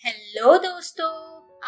Hello दोस्तों।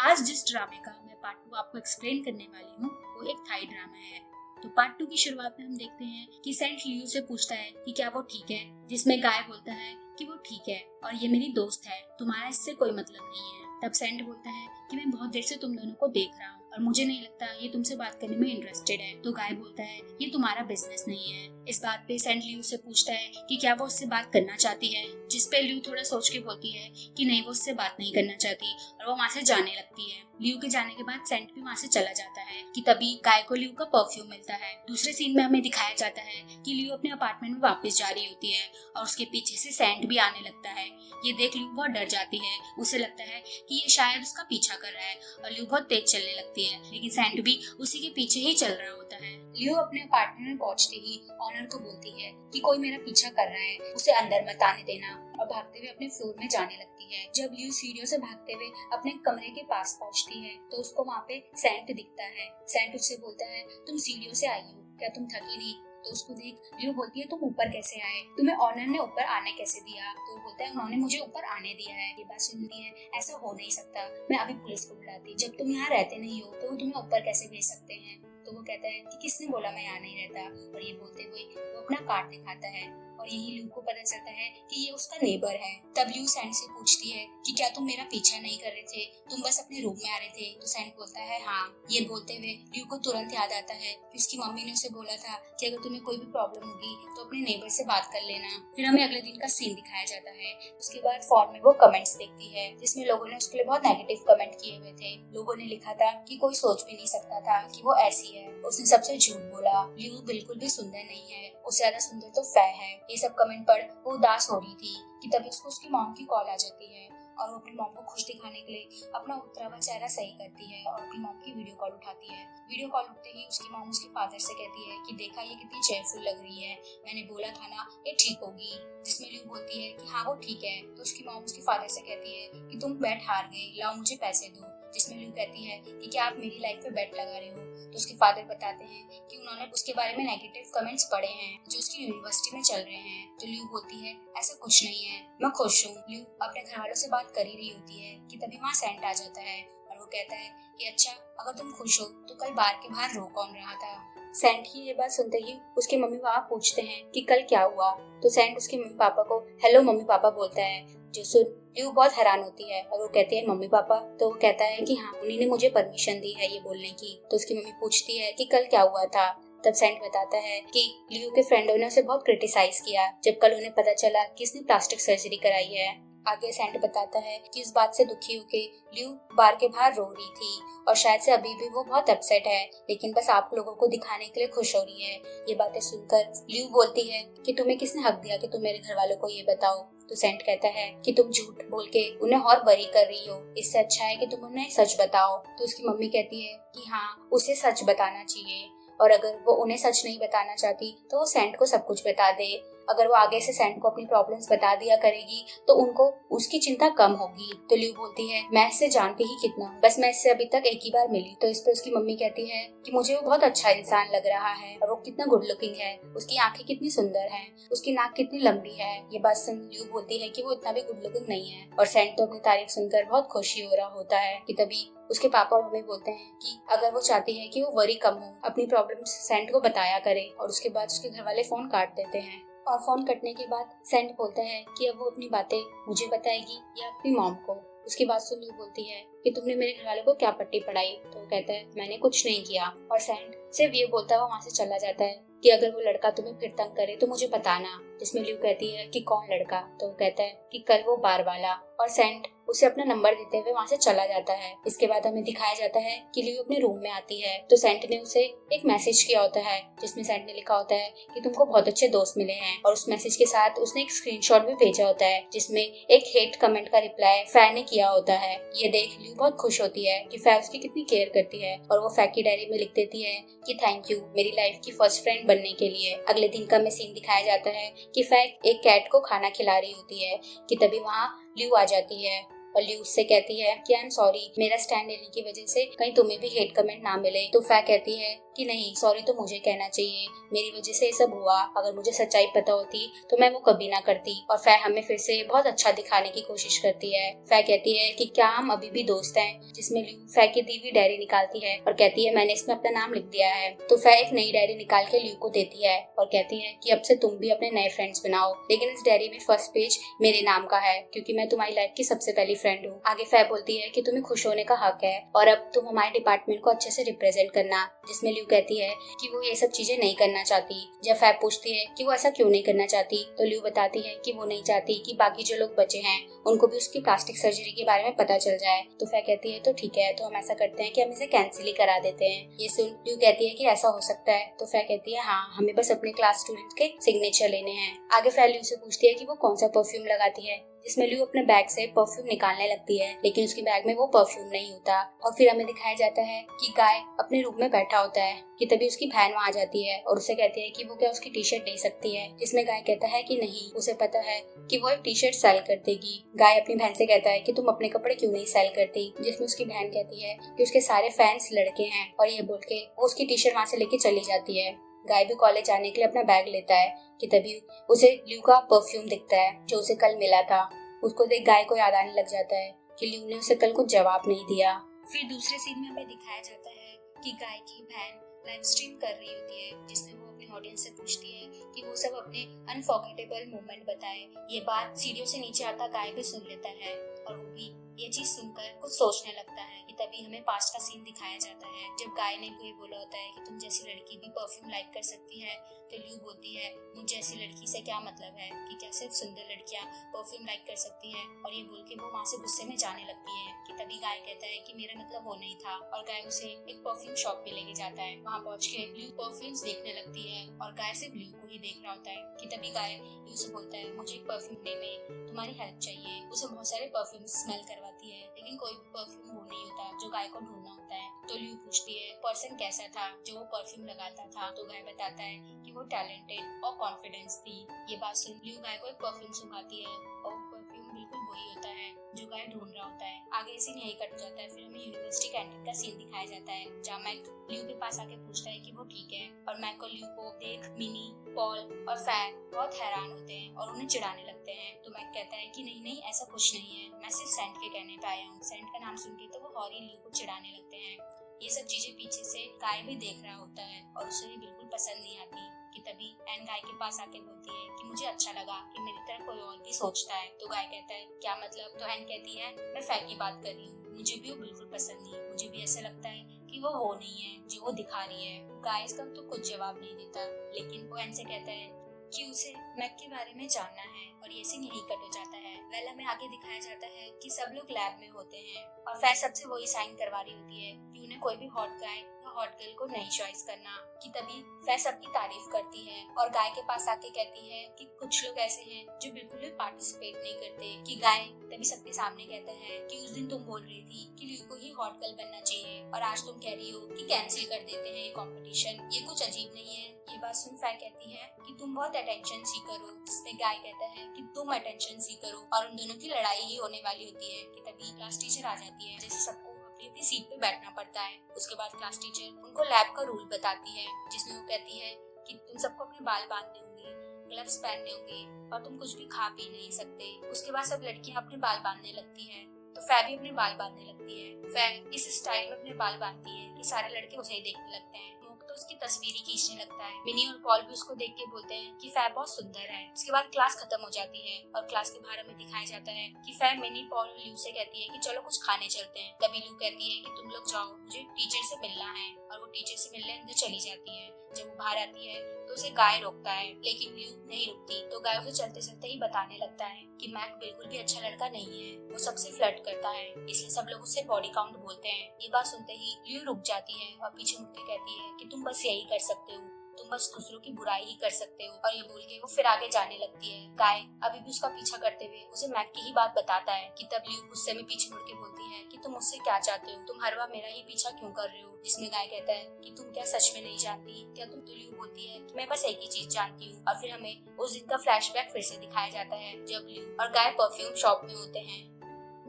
आज जिस ड्रामे का मैं पार्ट 2 आपको एक्सप्लेन करने वाली हूँ वो एक थाई ड्रामा है। तो पार्ट 2 की शुरुआत में हम देखते हैं कि सेंट लियू से पूछता है कि क्या वो ठीक है, जिसमें गाय बोलता है कि वो ठीक है और ये मेरी दोस्त है, तुम्हारा इससे कोई मतलब नहीं है। तब सेंट बोलता है कि मैं बहुत देर से तुम दोनों को देख रहा हूँ और मुझे नहीं लगता ये तुमसे बात करने में इंटरेस्टेड है। तो गाय बोलता है ये तुम्हारा बिजनेस नहीं है। इस बात पे सेंट लियू से पूछता है कि क्या वो उससे बात करना चाहती है, जिस पे लियू थोड़ा सोच के बोलती है कि नहीं, वो उससे बात नहीं करना चाहती और वो वहाँ से जाने लगती है। लियू के जाने के बाद सेंट भी वहाँ से चला जाता है कि तभी गाय को लियू का परफ्यूम मिलता है। दूसरे सीन में हमें दिखाया जाता है कि लियू अपने अपार्टमेंट में वापस जा रही होती है और उसके पीछे से सेंट भी आने लगता है। ये देख लियू बहुत डर जाती है, उसे लगता है कि ये शायद उसका पीछा कर रहा है और लियू बहुत तेज चलने लगती है, लेकिन सेंट भी उसी के पीछे ही चल रहा होता है। लियू अपने अपार्टमेंट में पहुंचते ही ऑनर को बोलती है कि कोई मेरा पीछा कर रहा है, उसे अंदर मत आने देना, और भागते हुए अपने फ्लोर में जाने लगती है। जब लियू सीढ़ियों से भागते हुए अपने कमरे के पास पहुंचती है तो उसको वहाँ पे सेंट दिखता है। सेंट उससे बोलता है तुम सीढ़ियों से आई हो, क्या तुम थकी नहीं? तो उसको देख लियू बोलती है तुम ऊपर कैसे आए, तुम्हें ऑनर ने ऊपर आने कैसे दिया? तो वो बोलता है उन्होंने मुझे ऊपर आने दिया है। ये बात सुनती है, ऐसा हो नहीं सकता, मैं अभी पुलिस को बुलाती, जब तुम यहाँ रहते नहीं हो तो वो तुम्हें ऊपर कैसे भेज सकते हैं? तो वो कहता है कि किसने बोला मैं यहाँ नहीं रहता, और ये बोलते हुए वो अपना कार्ड दिखाता है और यही लियू को पता चलता है कि ये उसका नेबर है। तब लियू सेंट से पूछती है कि क्या तुम मेरा पीछा नहीं कर रहे थे, तुम बस अपने रूम में आ रहे थे? तो सेंट बोलता है हाँ। ये बोलते हुए लियू को तुरंत याद आता है कि उसकी मम्मी ने उसे बोला था कि अगर तुम्हें कोई भी प्रॉब्लम होगी तो अपने नेबर से बात कर लेना। फिर हमें अगले दिन का सीन दिखाया जाता है। उसके बाद फोन में वो कमेंट्स देखती है जिसमें लोगों ने उसके लिए बहुत नेगेटिव कमेंट किए हुए थे। लोगों ने लिखा था कि कोई सोच भी नहीं सकता था कि वो ऐसी है, उसने सबसे झूठ बोला, लियू बिल्कुल भी सुंदर नहीं है, उससे ज्यादा सुंदर तो फै है। ये सब कमेंट पढ़ वो उदास हो रही थी कि तभी उसको उसकी मॉम की कॉल आ जाती है और वो अपनी मॉम को खुश दिखाने के लिए अपना उतरा हुआ चेहरा सही करती है और अपनी मॉम की वीडियो कॉल उठाती है। वीडियो कॉल उठते ही उसकी मॉम उसके फादर से कहती है कि देखा ये कितनी चेयरफुल लग रही है, मैंने बोला था ना ये ठीक होगी। जिसमें लियू बोलती है कि हाँ वो ठीक है। तो उसकी मॉम उसके फादर से कहती है कि तुम बैट हार गए, लाओ मुझे पैसे दो। जिसमें लियू कहती है कि क्या आप मेरी लाइफ पे बेट लगा रहे हो? तो उसके फादर बताते हैं कि उन्होंने उसके बारे में नेगेटिव कमेंट्स पढ़े हैं जो उसकी यूनिवर्सिटी में चल रहे हैं। तो लियू बोलती है ऐसा कुछ नहीं है, मैं खुश हूँ। लियू अपने घर वालों से बात कर ही रही होती है कि तभी वहाँ सेंट आ जाता है और वो कहता है कि अच्छा अगर तुम खुश हो तो कल बार के बाहर रो कौन रहा था? सेंट की ये बात सुनते ही उसके मम्मी पापा पूछते हैं कि कल क्या हुआ? तो सेंट उसके मम्मी पापा को हेलो मम्मी पापा बोलता है, जो सुन लियू बहुत हैरान होती है और वो कहती है मम्मी पापा? तो वो कहता है कि हाँ उन्हीं ने मुझे परमिशन दी है ये बोलने की। तो उसकी मम्मी पूछती है कि कल क्या हुआ था? तब सेंट बताता है कि लियू के फ्रेंडों ने उसे बहुत क्रिटिसाइज किया जब कल उन्हें पता चला कि इसने प्लास्टिक सर्जरी कराई है। आगे सेंट बताता है कि इस बात से दुखी होके लियू बार के बाहर रो रही थी और शायद से अभी भी वो बहुत अपसेट है, लेकिन बस आप लोगों को दिखाने के लिए खुश हो रही है। ये बातें सुनकर लियू बोलती है कि तुम्हें किसने हक दिया कि तुम मेरे घर वालों को ये बताओ? तो सेंट कहता है कि तुम झूठ बोल के उन्हें और बरी कर रही हो, इससे अच्छा है कि तुम उन्हें सच बताओ। तो उसकी मम्मी कहती है कि हाँ उसे सच बताना चाहिए और अगर वो उन्हें सच नहीं बताना चाहती तो वो सेंट को सब कुछ बता दे। अगर वो आगे से सेंट को अपनी प्रॉब्लम्स बता दिया करेगी तो उनको उसकी चिंता कम होगी। तो लियू बोलती है मैं इससे जानती ही कितना, बस मैं इससे अभी तक एक ही बार मिली। तो इस पे उसकी मम्मी कहती है कि मुझे वो बहुत अच्छा इंसान लग रहा है और वो कितना गुड लुकिंग है, उसकी आंखें कितनी सुंदर हैं, उसकी नाक कितनी लंबी है। ये बात सुन लियू बोलती है कि वो इतना भी गुड लुकिंग नहीं है और सेंट तो अपनी तारीफ सुनकर बहुत खुशी हो रहा होता है कि तभी उसके पापा और मम्मी बोलते हैं कि अगर वो चाहती है कि वो वरी कम हो, अपनी प्रॉब्लम्स सेंट को बताया करे। और उसके बाद उसके घर वाले फोन काट देते हैं और फोन कटने के बाद सेंट बोलता है कि अब वो अपनी बातें मुझे बताएगी या अपनी मॉम को। उसकी बात सुन लियू बोलती है कि तुमने मेरे घर वालों को क्या पट्टी पढ़ाई? तो वो कहता है मैंने कुछ नहीं किया। और सेंट सिर्फ ये बोलता है वहाँ से चला जाता है कि अगर वो लड़का तुम्हें फिर तंग करे तो मुझे बताना। जिसमें लियू कहती है कि कौन लड़का? तो वो कहता है कि कल वो बार वाला। और सेंट उसे अपना नंबर देते हुए वहाँ से चला जाता है। इसके बाद हमें दिखाया जाता है कि लियू अपने रूम में आती है तो सेंट ने उसे एक मैसेज किया होता है जिसमें सेंट ने लिखा होता है कि तुमको बहुत अच्छे दोस्त मिले हैं, और उस मैसेज के साथ उसने एक स्क्रीनशॉट भी भेजा होता है जिसमें एक हेट कमेंट का रिप्लाई फै ने किया होता है। ये देख लियू बहुत खुश होती है कि फै उसकी कितनी केयर करती है और वो फै की डायरी में लिख देती है कि थैंक यू मेरी लाइफ की फर्स्ट फ्रेंड बनने के लिए। अगले दिन का हमें सीन दिखाया जाता है कि फै एक कैट को खाना खिला रही होती है कि तभी वहाँ लियू आ जाती है और लियू उससे कहती है कि आई एम सॉरी, मेरा स्टैंड लेने की वजह से कहीं तुम्हें भी हेट कमेंट ना मिले। तो फै कहती है कि नहीं, सॉरी तो मुझे कहना चाहिए, मेरी वजह से ये सब हुआ, अगर मुझे सच्चाई पता होती तो मैं वो कभी ना करती। और फै हमें फिर से बहुत अच्छा दिखाने की कोशिश करती है। फै कहती है कि क्या हम अभी भी दोस्त हैं, जिसमें ल्यू फै की दी हुई डायरी निकालती है और कहती है मैंने इसमें अपना नाम लिख दिया है। तो फै एक नई डायरी निकाल के ल्यू को देती है और कहती है कि अब से तुम भी अपने नए फ्रेंड्स बनाओ, लेकिन इस डायरी में फर्स्ट पेज मेरे नाम का है क्योंकि मैं तुम्हारी लाइफ की सबसे पहली फ्रेंड हूँ। आगे फै बोलती है कि तुम्हें खुश होने का हक है और अब तुम हमारे डिपार्टमेंट को अच्छे से रिप्रेजेंट करना, जिसमें ल्यू कहती है कि वो ये सब चीजें नहीं करना चाहती। जब फैब पूछती है कि वो ऐसा क्यों नहीं करना चाहती तो ल्यू बताती है कि वो नहीं चाहती कि बाकी जो लोग बचे हैं उनको भी उसकी प्लास्टिक सर्जरी के बारे में पता चल जाए। तो फैब कहती है तो ठीक है, तो हम ऐसा करते हैं कि हम इसे कैंसिल ही करा देते हैं। ये सुन ल्यू कहती है कि ऐसा हो सकता है। तो फैब कहती है हाँ, हमें बस अपने क्लास स्टूडेंट्स के सिग्नेचर लेने हैं। आगे फैब ल्यू से पूछती है कि वो कौन सा परफ्यूम लगाती है, जिसमें ल्यू अपने बैग से परफ्यूम निकालने लगती है, लेकिन उसके बैग में वो परफ्यूम नहीं होता। और फिर हमें दिखाया जाता है कि गाय अपने रूम में बैठा होता है कि तभी उसकी बहन वहाँ आ जाती है और उसे कहती है कि वो क्या उसकी टी शर्ट ले सकती है, जिसमें गाय कहता है कि नहीं, उसे पता है कि वो एक टी शर्ट सेल कर देगी। गाय अपनी बहन से कहता है कि तुम अपने कपड़े क्यों नहीं सेल करती, जिसमें उसकी बहन कहती है कि उसके सारे फैंस लड़के हैं और ये बोल के वो उसकी टी शर्ट वहाँ से लेके चली जाती है। गाय भी कॉलेज जाने के लिए अपना बैग लेता है कि तभी उसे ल्यू का परफ्यूम दिखता है जो उसे कल मिला था। उसको देख गाय को याद आने लग जाता है कि ल्यू ने उसे कल कुछ जवाब नहीं दिया। फिर दूसरे सीन में हमें दिखाया जाता है कि गाय की बहन लाइव स्ट्रीम कर रही होती है, जिसमें वो अपने ऑडियंस से पूछती है कि वो सब अपने अनफॉरगेटेबल मोमेंट बताए। ये बात सीढ़ियों से नीचे आता गाय भी सुन लेता है और वो भी ये चीज सुनकर कुछ सोचने लगता है कि तभी हमें पास्ट का सीन दिखाया जाता है जब गाय ने ये बोला होता है कि तुम जैसी लड़की भी परफ्यूम लाइक कर सकती है। तो ल्यू बोलती है मुझ जैसी लड़की से क्या मतलब है, कि क्या सिर्फ सुंदर लड़कियां परफ्यूम लाइक कर सकती है। और ये बोल के वो वहाँ से गुस्से में जाने लगती है कि तभी गाय कहता है कि मेरा मतलब वो नहीं था और गाय उसे एक परफ्यूम शॉप पे लेके जाता है। वहाँ पहुँच के ल्यू परफ्यूम्स देखने लगती है और गाय सिर्फ ल्यू को ही देख रहा होता है कि तभी गाय ल्यू से बोलता है मुझे एक परफ्यूम लेने में तुम्हारी हेल्प चाहिए। उसे बहुत सारे परफ्यूम स्मेल करवाती है, लेकिन कोई भी परफ्यूम वो नहीं होता जो गाय को ढूंढना होता है। तो ल्यू पूछती है पर्सन कैसा था जो वो परफ्यूम लगाता था। तो गाय बताता है कि वो टैलेंटेड और कॉन्फिडेंस थी। ये बात सुन ल्यू गाय को एक परफ्यूम सुंघाती है और परफ्यूम बिल्कुल वही होता है जो गाय ढूंढ रहा होता है। आगे सीन यही कट हो जाता है। फिर हमें यूनिवर्सिटी कैंटीन का सीन दिखाया जाता है जहाँ मैक ल्यू के पास आके पूछता है कि वो ठीक है और मैक और ल्यू को देख मिनी, पॉल और फैन बहुत हैरान होते हैं और उन्हें चिढ़ाने लगते हैं। तो मैक कहता है कि नहीं नहीं, ऐसा कुछ नहीं है, मैं सिर्फ सेंट के कहने पे आया हूँ। सेंट का नाम सुन के तो वो और ही ल्यू को चिढ़ाने लगते हैं। ये सब चीजें पीछे से गाय भी देख रहा होता है और उसे भी बिल्कुल पसंद नहीं आती कि तभी एन गाय के पास आके बोलती है कि मुझे अच्छा लगा कि मेरी तरह कोई और भी सोचता है। तो गाय कहता है क्या मतलब। तो एन कहती है मैं फै की बात कर रही हूँ, मुझे भी वो बिल्कुल पसंद नहीं, मुझे भी ऐसा लगता है कि वो नहीं है जो वो दिखा रही है। गाय इसका तो कुछ जवाब नहीं देता, लेकिन वो एन से कहता है कि उसे मैक के बारे में जानना है और ये सीन यही कट हो जाता है। वेल हमें आगे दिखाया जाता है कि सब लोग लैब में होते हैं और फै सबसे वही साइन करवा रही होती है कि उन्हें कोई भी हॉट गाय या हॉट गर्ल को नहीं चॉइस करना। कि तभी फै सबकी तारीफ करती है और गाय के पास आके कहती है कि कुछ लोग ऐसे हैं जो बिल्कुल भी पार्टिसिपेट नहीं करते। कि गाय तभी सबके सामने कहता है कि उस दिन तुम बोल रही थी कि ल्यू को ही हॉट गर्ल बनना चाहिए और आज तुम कह रही हो कि कैंसिल कर देते हैं ये कंपटीशन, ये कुछ अजीब नहीं है। ये बात सुन फै कहती है कि तुम बहुत अटेंशन सीकर हो, जिसमें गाय कहता है कि तुम अटेंशन सीकर हो और उन दोनों की लड़ाई ही होने वाली होती है। कि तभी क्लास टीचर आ जाती है, जैसे सबको अपनी अपनी सीट पे बैठना पड़ता है। उसके बाद क्लास टीचर उनको लैब का रूल बताती है, जिसमें वो कहती है कि तुम सबको अपने बाल बांधने होंगे, ग्लव्स पहनने होंगे और तुम कुछ भी खा पी नहीं सकते। उसके बाद सब लड़कियां अपने बाल बांधने लगती है, तो फै भी अपने बाल बांधने लगती है। फै इस स्टाइल में अपने बाल बांधती है कि सारे लड़के उसे ही देखने लगते हैं। तो उसकी तस्वीर ही खींचने लगता है। मिनी और पॉल भी उसको देख के बोलते हैं कि फै बहुत सुंदर है। उसके बाद क्लास खत्म हो जाती है और क्लास के बाहर हमें दिखाया जाता है कि फै मिनी, पॉल और ल्यू से कहती है कि चलो कुछ खाने चलते हैं। तभी ल्यू कहती है कि तुम लोग जाओ, मुझे टीचर से मिलना है, और वो टीचर से मिलने अंदर चली जाती है। जब वो बाहर आती है तो उसे गाय रोकता है, लेकिन ल्यू नहीं रुकती। तो गाय उसे चलते चलते ही बताने लगता है कि मैक बिल्कुल भी अच्छा लड़का नहीं है, वो सबसे फ्लर्ट करता है, इसलिए सब लोग उससे बॉडी काउंट बोलते हैं। ये बात सुनते ही ल्यू रुक जाती है और पीछे मुड़ के कहती है कि तुम बस यही कर सकते हो, तुम बस दूसरों की बुराई ही कर सकते हो। और ये बोल के वो फिर आगे जाने लगती है। गाय अभी भी उसका पीछा करते हुए उसे मैक की ही बात बताता है। कि तब ल्यू गुस्से में पीछे मुड़ के बोलती है कि तुम मुझसे क्या चाहते हो, तुम हर बार मेरा ही पीछा क्यों कर रहे हो। जिसमें गाय कहता है कि तुम क्या सच में नहीं जानती क्या तुम। तो ल्यू बोलती है कि मैं बस एक ही चीज जानती हूँ। और फिर हमें उस दिन का फ्लैशबैक फिर से दिखाया जाता है जब ल्यू और गाय परफ्यूम शॉप में होते हैं।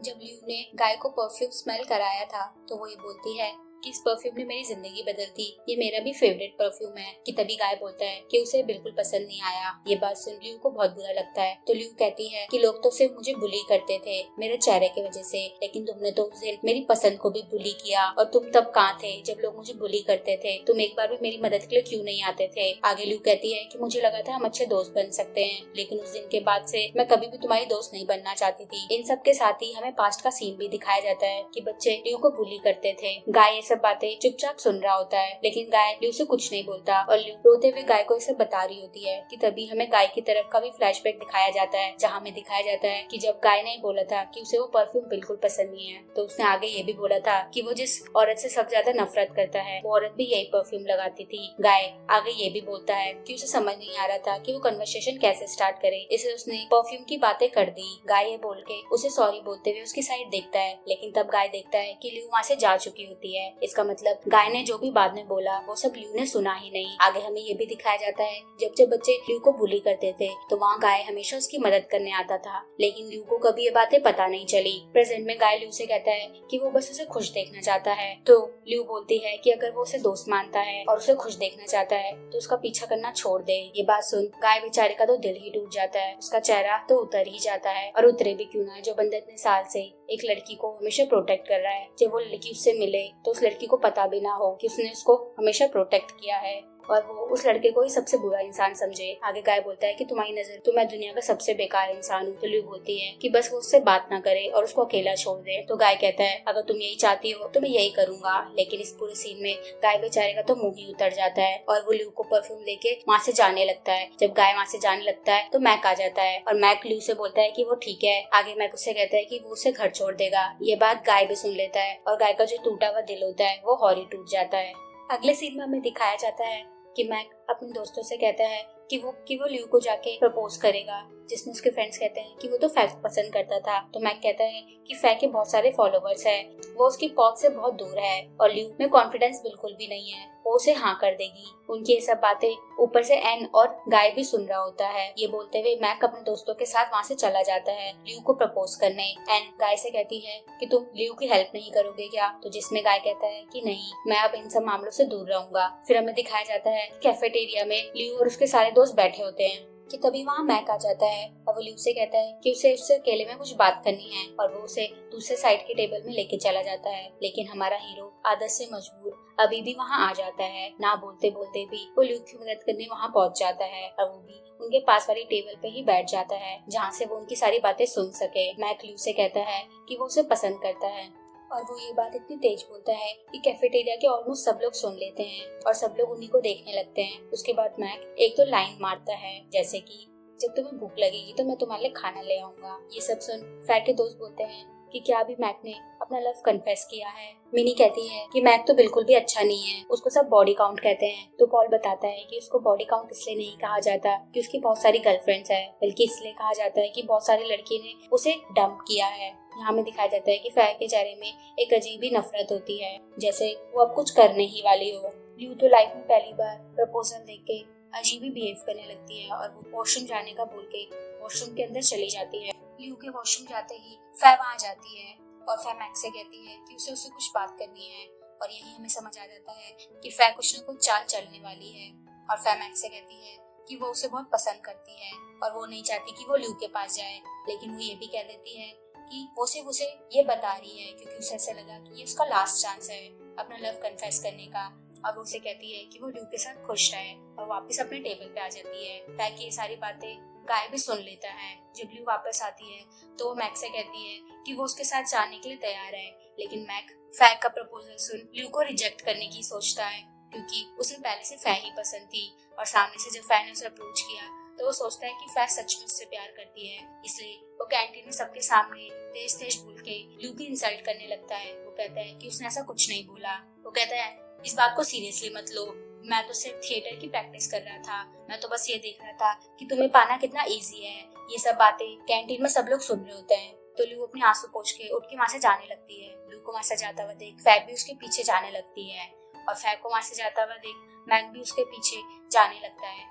जब ल्यू ने गाय को परफ्यूम स्मेल कराया था तो वो ये बोलती है कि इस परफ्यूम ने मेरी जिंदगी बदल दी, ये मेरा भी फेवरेट परफ्यूम है। कि तभी गाय बोलता है कि उसे बिल्कुल पसंद नहीं आया। ये बात सुन ल्यू को बहुत बुरा लगता है। तो ल्यू कहती है कि लोग तो सिर्फ मुझे बुली करते थे मेरे चेहरे की वजह से, लेकिन तुमने तो उस दिन मेरी पसंद को भी बुली किया। और तुम तब कहाँ थे जब लोग मुझे बुली करते थे? तुम एक बार भी मेरी मदद के लिए क्यों नहीं आते थे? आगे ल्यू कहती है कि मुझे लगा था हम अच्छे दोस्त बन सकते हैं, लेकिन उस दिन के बाद से मैं कभी भी तुम्हारी दोस्त नहीं बनना चाहती थी। इन सब के साथ ही हमें पास्ट का सीन भी दिखाया जाता है कि बच्चे ल्यू को बुली करते थे। गाय ये सब बातें चुपचाप सुन रहा होता है, लेकिन गाय ल्यू से कुछ नहीं बोलता और ल्यू रोते हुए गाय को ये सब बता रही होती है। कि तभी हमें गाय की तरफ का भी फ्लैशबैक दिखाया जाता है, जहाँ हमें दिखाया जाता है कि जब गाय ने बोला था कि उसे वो परफ्यूम बिल्कुल पसंद नहीं है, तो उसने आगे ये भी बोला था कि वो जिस औरत से सबसे ज्यादा नफरत करता है वो औरत भी यही परफ्यूम लगाती थी। गाय आगे ये भी बोलता है कि उसे समझ नहीं आ रहा था कि वो कन्वर्सेशन कैसे स्टार्ट करे, इसलिए उसने परफ्यूम की बातें कर दी। गाय ये बोल के उसे सॉरी बोलते हुए उसकी साइड देखता है, लेकिन तब गाय देखता है कि ल्यू वहाँ से जा चुकी होती है। इसका मतलब गाय ने जो भी बाद में बोला वो सब ल्यू ने सुना ही नहीं। आगे हमें ये भी दिखाया जाता है जब जब बच्चे ल्यू को बुली करते थे तो वहाँ गाय हमेशा उसकी मदद करने आता था, लेकिन ल्यू को कभी ये बातें पता नहीं चली। प्रेजेंट में गाय ल्यू से कहता है कि वो बस उसे खुश देखना चाहता है। तो ल्यू बोलती है कि अगर वो उसे दोस्त मानता है और उसे खुश देखना चाहता है तो उसका पीछा करना छोड़ दे। ये बात सुन गाय बेचारे का तो दिल ही टूट जाता है, उसका चेहरा तो उतर ही जाता है। और उतरे भी क्यों ना, जो बंदा इतने साल से एक लड़की को हमेशा प्रोटेक्ट कर रहा है, जब वो लड़की उससे मिले तो उस लड़की को पता भी ना हो कि उसने उसको हमेशा प्रोटेक्ट किया है और वो उस लड़के को ही सबसे बुरा इंसान समझे। आगे गाय बोलता है कि तुम्हारी नजर तो मैं दुनिया का सबसे बेकार इंसान हूँ। तो ल्यू बोलती है कि बस वो उससे बात ना करे और उसको अकेला छोड़ दे। तो गाय कहता है अगर तुम यही चाहती हो तो मैं यही करूंगा, लेकिन इस पूरे सीन में गाय बेचारे का तो मुंह ही उतर जाता है और वो ल्यू को परफ्यूम लेके वहाँ से जाने लगता है। जब गाय वहाँ से जाने लगता है तो मैक आ जाता है और मैक ल्यू से बोलता है कि वो ठीक है। आगे मैक उससे कहता है कि वो उसे घर छोड़ देगा। ये बात गाय भी सुन लेता है और गाय का जो टूटा हुआ दिल होता है वो और ही टूट जाता है। अगले सीन में हमें दिखाया जाता है कि मैक अपने दोस्तों से कहता है कि वो ल्यू को जाके प्रपोज करेगा, जिसमें उसके फ्रेंड्स कहते हैं कि वो तो फैक पसंद करता था। तो मैक कहता है कि फैक के बहुत सारे फॉलोवर्स है, वो उसकी पहुंच से बहुत दूर है और ल्यू में कॉन्फिडेंस बिल्कुल भी नहीं है, वो उसे हाँ कर देगी। उनकी ये सब बातें ऊपर से एन और गाय भी सुन रहा होता है। ये बोलते हुए मैक अपने दोस्तों के साथ वहाँ से चला जाता है ल्यू को प्रपोज करने। एन गाय से कहती है कि तुम ल्यू की हेल्प नहीं करोगे क्या? तो जिसमें गाय कहता है कि नहीं, मैं अब इन सब मामलों से दूर रहूंगा। फिर हमें दिखाया जाता है कैफेटेरिया में ल्यू और उसके सारे दोस्त बैठे होते हैं कि तभी वहाँ मैक आ जाता है और वो ल्यू से कहता है कि उसे उससे अकेले में कुछ बात करनी है और वो उसे दूसरे साइड के टेबल में लेके चला जाता है। लेकिन हमारा हीरो आदत से मजबूर अभी भी वहाँ आ जाता है। ना बोलते बोलते भी वो ल्यू की मदद करने वहाँ पहुँच जाता है और वो भी उनके पास वाली टेबल पे ही बैठ जाता है जहाँ से वो उनकी सारी बातें सुन सके। मैक ल्यू से कहता है कि वो उसे पसंद करता है और वो ये बात इतनी तेज बोलता है कि कैफेटेरिया के ऑलमोस्ट सब लोग सुन लेते हैं और सब लोग उन्हीं को देखने लगते हैं। उसके बाद मैक एक तो लाइन मारता है जैसे कि जब तुम्हें भूख लगेगी तो मैं तुम्हारे लिए खाना ले आऊंगा। ये सब सुन फैक के दोस्त बोलते हैं कि क्या अभी मैक ने अपना लव कन्फेस किया है? मिनी कहती है कि मैक तो बिल्कुल भी अच्छा नहीं है, उसको सब बॉडी काउंट कहते हैं। तो पॉल बताता है कि उसको बॉडी काउंट इसलिए नहीं कहा जाता कि उसकी बहुत सारी गर्लफ्रेंड्स है, बल्कि इसलिए कहा जाता है कि बहुत सारी लड़की ने उसे डंप किया है। यहाँ में दिखाया जाता है कि फैक के चेहरे में एक अजीब ही नफरत होती है, जैसे वो अब कुछ करने ही वाली हो। ल्यू तो लाइफ में पहली बार प्रपोजल देख के अजीब ही बिहेव करने लगती है और वो वॉशरूम जाने का बोल के वॉशरूम के अंदर चली जाती है। ल्यू के वॉशरूम जाते ही फै वहाँ जाती है और फै मैक से कहती है कि उसे कुछ बात करनी है और यही हमें समझ आ जाता है कि फै कुछ न कुछ चाल चलने वाली है। और फै मैक से कहती है कि वो उसे बहुत पसंद करती है और वो नहीं चाहती कि वो ल्यू के पास जाए, लेकिन वो ये भी कह देती है कि वो सिर्फ उसे ये बता रही है क्योंकि उसे ऐसा लगा कि ये उसका लास्ट चांस है अपना लव कन्फेस करने का। और वो उसे कहती है कि वो ल्यू के साथ खुश रहे और वापस अपने टेबल पे आ जाती है। फैक की ये सारी बातें गाय भी सुन लेता है। जब ल्यू वापस आती है तो वो मैक से कहती है कि वो उसके साथ जाने के लिए तैयार है, लेकिन मैक फैक का प्रपोजल सुन ल्यू को रिजेक्ट करने की सोचता है क्योंकि उसे पहले से फै ही पसंद थी और सामने से जब फै ने उसे अप्रोच किया तो वो सोचता है कि फै सच में उससे प्यार करती है, इसलिए वो कैंटीन में सबके सामने तेज तेज बोल के ल्यू की इंसल्ट करने लगता है। वो कहता है कि उसने ऐसा कुछ नहीं बोला। वो कहता है इस बात को सीरियसली मत लो, मैं तो सिर्फ थिएटर की प्रैक्टिस कर रहा था, मैं तो बस ये देख रहा था कि तुम्हें पाना कितना इजी है। ये सब बातें कैंटीन में सब लोग सुन रहे होते हैं। तो ल्यू अपने आंसू पोंछ के उठ के वहाँ से जाने लगती है। ल्यू को वहाँ से जाता हुआ देख फैब भी उसके पीछे जाने लगती है और फैब को वहाँ से जाता हुआ देख मैक भी उसके पीछे जाने लगता है।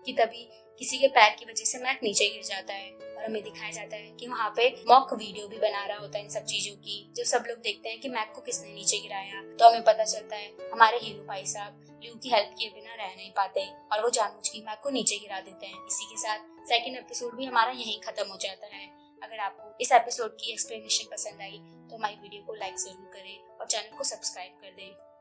कि तभी किसी के पैर की वजह से मैक नीचे गिर जाता है और हमें दिखाया जाता है कि वहाँ पे मॉक वीडियो भी बना रहा होता है इन सब चीजों की। जब सब लोग देखते हैं कि मैक को किसने नीचे गिराया तो हमें पता चलता है हमारे हीरो भाई साहब ल्यू की हेल्प किए बिना रह नहीं पाते और वो जानबूझ के मैक को नीचे गिरा देते हैं। इसी के साथ सेकंड एपिसोड भी हमारा यहीं खत्म हो जाता है। अगर आपको इस एपिसोड की एक्सप्लेनेशन पसंद आई तो हमारी वीडियो को लाइक जरूर करें और चैनल को सब्सक्राइब कर दें।